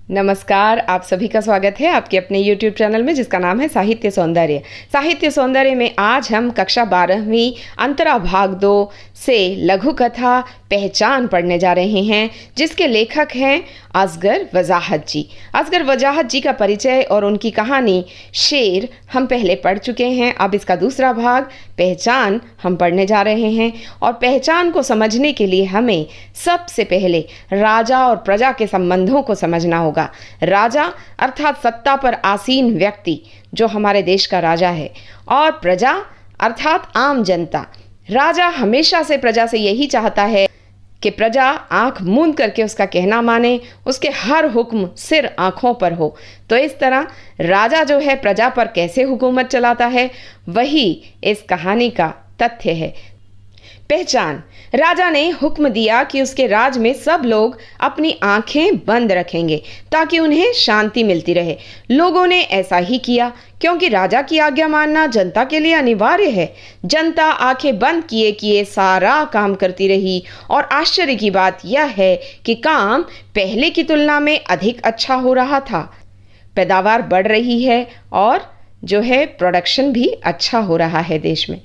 नमस्कार, आप सभी का स्वागत है आपके अपने YouTube चैनल में जिसका नाम है साहित्य सौंदर्य। साहित्य सौंदर्य में आज हम कक्षा 12वीं अंतरा भाग 2 से लघु कथा पहचान पढ़ने जा रहे हैं, जिसके लेखक हैं असगर वजाहत जी। असगर वजाहत जी का परिचय और उनकी कहानी शेर हम पहले पढ़ चुके हैं। अब इसका दूसरा भाग पहचान हम पढ़ने जा रहे हैं, और पहचान को समझने के लिए हमें सबसे पहले राजा और प्रजा के संबंधों को समझना होगा। राजा अर्थात सत्ता पर आसीन व्यक्ति जो हमारे देश का राजा है, और प्रजा अर्थात आम जनता। राजा हमेशा से प्रजा से यही चाहता है कि प्रजा आंख मूंद करके उसका कहना माने, उसके हर हुक्म सिर आंखों पर हो। तो इस तरह राजा जो है प्रजा पर कैसे हुकूमत चलाता है, वही इस कहानी का तथ्य है। पहचान। राजा ने हुक्म दिया कि उसके राज में सब लोग अपनी आंखें बंद रखेंगे ताकि उन्हें शांति मिलती रहे। लोगों ने ऐसा ही किया, क्योंकि राजा की आज्ञा मानना जनता के लिए अनिवार्य है। जनता आंखें बंद किए किए सारा काम करती रही, और आश्चर्य की बात यह है कि काम पहले की तुलना में अधिक अच्छा हो रहा था। पैदावार बढ़ रही है और जो है प्रोडक्शन भी अच्छा हो रहा है देश में।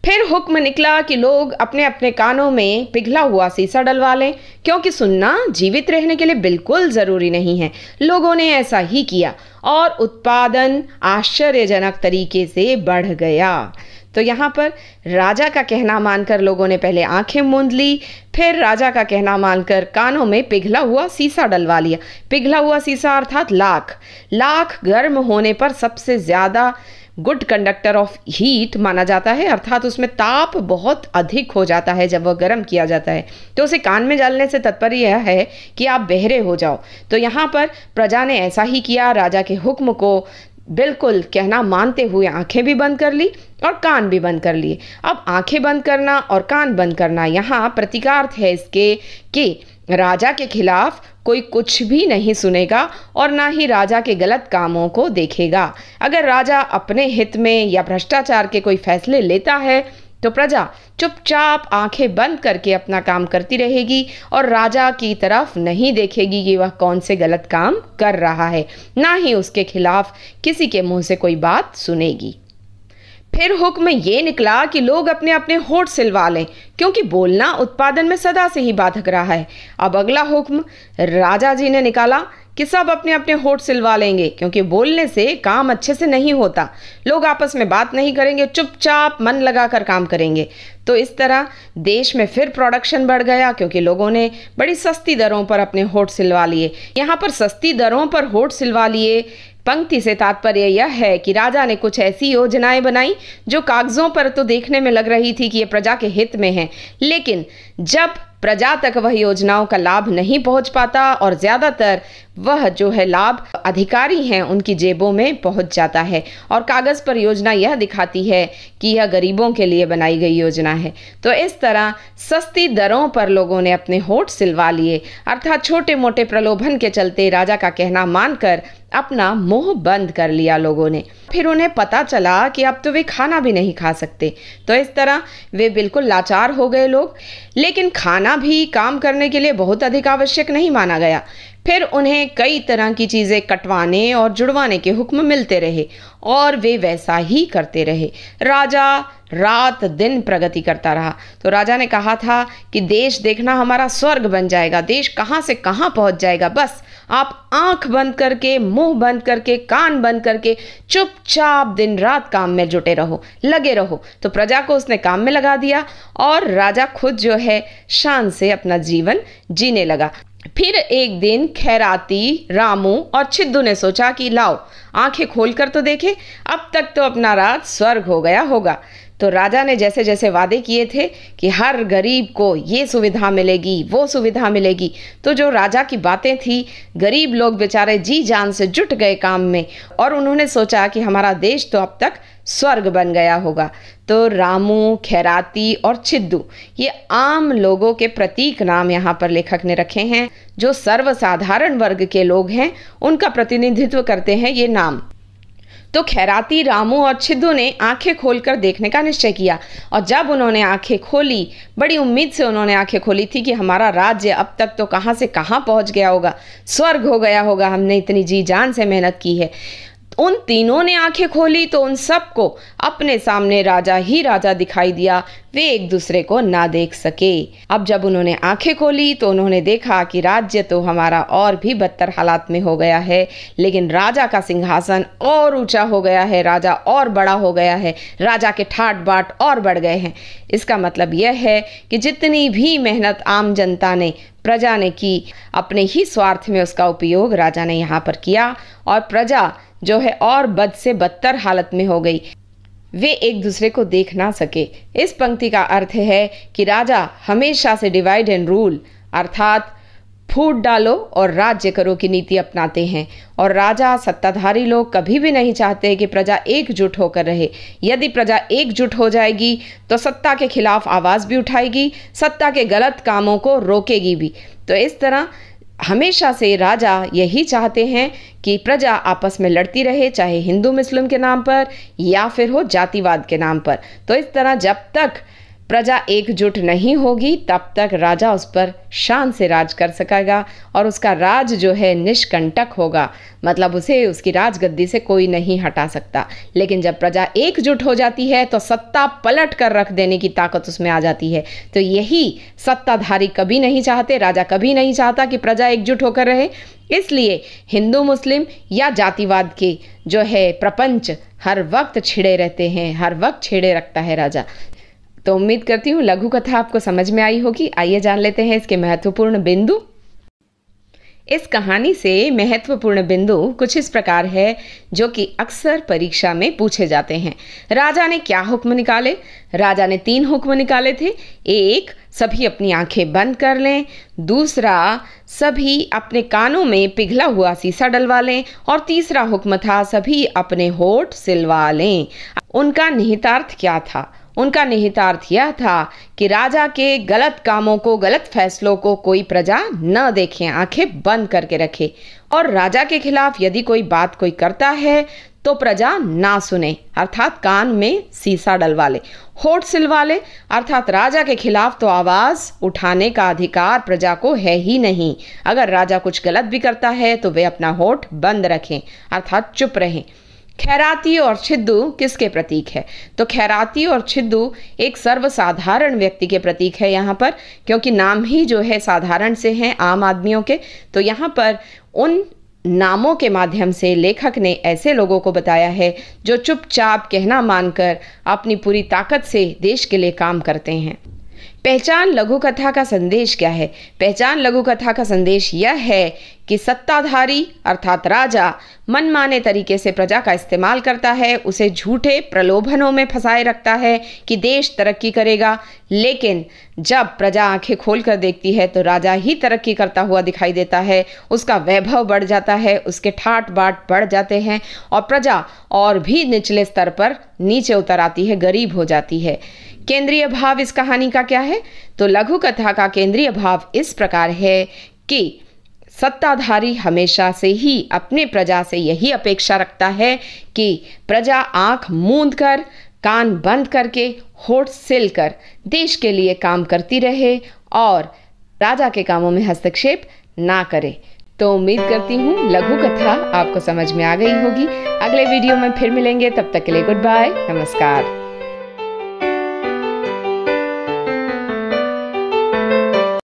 फिर हुक्म निकला कि लोग अपने अपने कानों में पिघला हुआ शीशा डलवा लें, क्योंकि सुनना जीवित रहने के लिए बिल्कुल ज़रूरी नहीं है। लोगों ने ऐसा ही किया और उत्पादन आश्चर्यजनक तरीके से बढ़ गया। तो यहाँ पर राजा का कहना मानकर लोगों ने पहले आंखें मूंद ली, फिर राजा का कहना मानकर कानों में पिघला हुआ शीशा डलवा लिया। पिघला हुआ शीशा अर्थात लाख गर्म होने पर सबसे ज़्यादा गुड कंडक्टर ऑफ हीट माना जाता है, अर्थात उसमें ताप बहुत अधिक हो जाता है जब वह गर्म किया जाता है। तो उसे कान में डालने से तात्पर्य यह है कि आप बहरे हो जाओ। तो यहाँ पर प्रजा ने ऐसा ही किया। राजा के हुक्म को बिल्कुल कहना मानते हुए आंखें भी बंद कर ली और कान भी बंद कर लिए। अब आंखें बंद करना और कान बंद करना यहाँ प्रतीकार्थ है इसके कि राजा के खिलाफ कोई कुछ भी नहीं सुनेगा और ना ही राजा के गलत कामों को देखेगा। अगर राजा अपने हित में या भ्रष्टाचार के कोई फैसले लेता है तो प्रजा चुपचाप आंखें बंद करके अपना काम करती रहेगी और राजा की तरफ नहीं देखेगी कि वह कौन से गलत काम कर रहा है, ना ही उसके खिलाफ किसी के मुंह से कोई बात सुनेगी। फिर हुक्म ये निकला कि लोग अपने अपने होठ सिलवा लें, क्योंकि बोलना उत्पादन में सदा से ही बाधक रहा है। अब अगला हुक्म राजा जी ने निकाला कि सब अपने अपने होठ सिलवा लेंगे, क्योंकि बोलने से काम अच्छे से नहीं होता। लोग आपस में बात नहीं करेंगे, चुपचाप मन लगाकर काम करेंगे। तो इस तरह देश में फिर प्रोडक्शन बढ़ गया, क्योंकि लोगों ने बड़ी सस्ती दरों पर अपने होठ सिलवा लिए। यहाँ पर सस्ती दरों पर होठ सिलवा लिए पंक्ति से तात्पर्य यह है कि राजा ने कुछ ऐसी योजनाएं बनाई जो कागजों पर तो देखने में लग रही थी कि ये प्रजा के हित में है, लेकिन जब प्रजा तक वह योजनाओं का लाभ नहीं पहुंच पाता और ज़्यादातर वह जो है लाभ अधिकारी हैं उनकी जेबों में पहुंच जाता है, और कागज़ पर योजना यह दिखाती है कि यह गरीबों के लिए बनाई गई योजना है। तो इस तरह सस्ती दरों पर लोगों ने अपने होठ सिलवा लिए, अर्थात छोटे मोटे प्रलोभन के चलते राजा का कहना मानकर अपना मुंह बंद कर लिया लोगों ने। फिर उन्हें पता चला कि अब तो वे खाना भी नहीं खा सकते, तो इस तरह वे बिल्कुल लाचार हो गए लोग। लेकिन खाना भी काम करने के लिए बहुत अधिक आवश्यक नहीं माना गया। फिर उन्हें कई तरह की चीज़ें कटवाने और जुड़वाने के हुक्म मिलते रहे और वे वैसा ही करते रहे। राजा रात दिन प्रगति करता रहा। तो राजा ने कहा था कि देश देखना हमारा स्वर्ग बन जाएगा, देश कहाँ से कहाँ पहुँच जाएगा। बस आप आंख बंद करके, मुंह बंद करके, कान बंद करके चुपचाप दिन रात काम में जुटे रहो, लगे रहो। तो प्रजा को उसने काम में लगा दिया और राजा खुद जो है शान से अपना जीवन जीने लगा। फिर एक दिन खैराती, रामू और छिद्दू ने सोचा कि लाओ आंखें खोलकर तो देखे, अब तक तो अपना राज स्वर्ग हो गया होगा। तो राजा ने जैसे जैसे वादे किए थे कि हर गरीब को ये सुविधा मिलेगी, वो सुविधा मिलेगी, तो जो राजा की बातें थी, गरीब लोग बेचारे जी जान से जुट गए काम में, और उन्होंने सोचा कि हमारा देश तो अब तक स्वर्ग बन गया होगा। तो रामू, खैराती और छिद्दू ये आम लोगों के प्रतीक नाम यहाँ पर लेखक ने रखे हैं। जो सर्वसाधारण वर्ग के लोग हैं उनका प्रतिनिधित्व करते हैं ये नाम। तो खैराती, रामू और छिद्दू ने आंखें खोलकर देखने का निश्चय किया। और जब उन्होंने आंखें खोली, बड़ी उम्मीद से उन्होंने आंखें खोली थी कि हमारा राज्य अब तक तो कहाँ से कहाँ पहुँच गया होगा, स्वर्ग हो गया होगा, हमने इतनी जी जान से मेहनत की है। उन तीनों ने आंखें खोली तो उन सबको अपने सामने राजा ही राजा दिखाई दिया, वे एक दूसरे को ना देख सके। अब जब उन्होंने आंखें खोली तो उन्होंने देखा कि राज्य तो हमारा और भी बदतर हालात में हो गया है, लेकिन राजा का सिंहासन और ऊंचा हो गया है, राजा और बड़ा हो गया है, राजा के ठाट बाट और बढ़ गए हैं। इसका मतलब यह है कि जितनी भी मेहनत आम जनता ने, प्रजा ने की, अपने ही स्वार्थ में उसका उपयोग राजा ने यहाँ पर किया और प्रजा जो है और बद से बदतर हालत में हो गई, वे एक दूसरे को देख ना सके। इस पंक्ति का अर्थ है कि राजा हमेशा से डिवाइड एंड रूल अर्थात फूट डालो और राज्य करो की नीति अपनाते हैं, और राजा, सत्ताधारी लोग कभी भी नहीं चाहते कि प्रजा एकजुट होकर रहे। यदि प्रजा एकजुट हो जाएगी तो सत्ता के खिलाफ आवाज़ भी उठाएगी, सत्ता के गलत कामों को रोकेगी भी। तो इस तरह हमेशा से राजा यही चाहते हैं कि प्रजा आपस में लड़ती रहे, चाहे हिंदू मुस्लिम के नाम पर या फिर हो जातिवाद के नाम पर। तो इस तरह जब तक प्रजा एकजुट नहीं होगी तब तक राजा उस पर शान से राज कर सकेगा और उसका राज जो है निष्कंटक होगा, मतलब उसे उसकी राजगद्दी से कोई नहीं हटा सकता। लेकिन जब प्रजा एकजुट हो जाती है तो सत्ता पलट कर रख देने की ताकत उसमें आ जाती है। तो यही सत्ताधारी कभी नहीं चाहते, राजा कभी नहीं चाहता कि प्रजा एकजुट होकर रहे। इसलिए हिंदू मुस्लिम या जातिवाद के जो है प्रपंच हर वक्त छिड़े रहते हैं, हर वक्त छेड़े रखता है राजा। तो उम्मीद करती हूँ लघु कथा आपको समझ में आई होगी। आइए जान लेते हैं इसके महत्वपूर्ण बिंदु। इस कहानी से महत्वपूर्ण बिंदु कुछ इस प्रकार है जो कि अक्सर परीक्षा में पूछे जाते हैं। राजा ने क्या हुक्म निकाले? राजा ने 3 हुक्म निकाले थे। एक, सभी अपनी आंखें बंद कर लें। दूसरा, सभी अपने कानों में पिघला हुआ शीशा डलवा लें। और तीसरा हुक्म था सभी अपने होठ सिलवा लें। उनका निहितार्थ क्या था? उनका निहितार्थ यह था कि राजा के गलत कामों को, गलत फैसलों को कोई प्रजा न देखे, आंखें बंद करके रखे। और राजा के खिलाफ यदि कोई बात कोई करता है तो प्रजा ना सुने, अर्थात कान में शीशा डलवा ले। होठ सिलवा ले, अर्थात राजा के खिलाफ तो आवाज उठाने का अधिकार प्रजा को है ही नहीं। अगर राजा कुछ गलत भी करता है तो वे अपना होठ बंद रखें, अर्थात चुप रहें। खैराती और छिद्दू किसके प्रतीक है? तो खैराती और छिद्दू एक सर्वसाधारण व्यक्ति के प्रतीक है यहाँ पर, क्योंकि नाम ही जो है साधारण से हैं, आम आदमियों के। तो यहाँ पर उन नामों के माध्यम से लेखक ने ऐसे लोगों को बताया है जो चुपचाप कहना मानकर अपनी पूरी ताकत से देश के लिए काम करते हैं। पहचान लघु कथा का संदेश क्या है? पहचान लघु कथा का संदेश यह है कि सत्ताधारी अर्थात राजा मनमाने तरीके से प्रजा का इस्तेमाल करता है, उसे झूठे प्रलोभनों में फंसाए रखता है कि देश तरक्की करेगा। लेकिन जब प्रजा आंखें खोलकर देखती है तो राजा ही तरक्की करता हुआ दिखाई देता है, उसका वैभव बढ़ जाता है, उसके ठाट बाट बढ़ जाते हैं और प्रजा और भी निचले स्तर पर नीचे उतर आती है, गरीब हो जाती है। केंद्रीय भाव इस कहानी का क्या है? तो लघु कथा का केंद्रीय भाव इस प्रकार है कि सत्ताधारी हमेशा से ही अपने प्रजा से यही अपेक्षा रखता है कि प्रजा आंख मूंद कर, कान बंद करके, होठ सिल कर देश के लिए काम करती रहे और राजा के कामों में हस्तक्षेप ना करे। तो उम्मीद करती हूँ लघु कथा आपको समझ में आ गई होगी। अगले वीडियो में फिर मिलेंगे, तब तक के लिए गुड बाय, नमस्कार।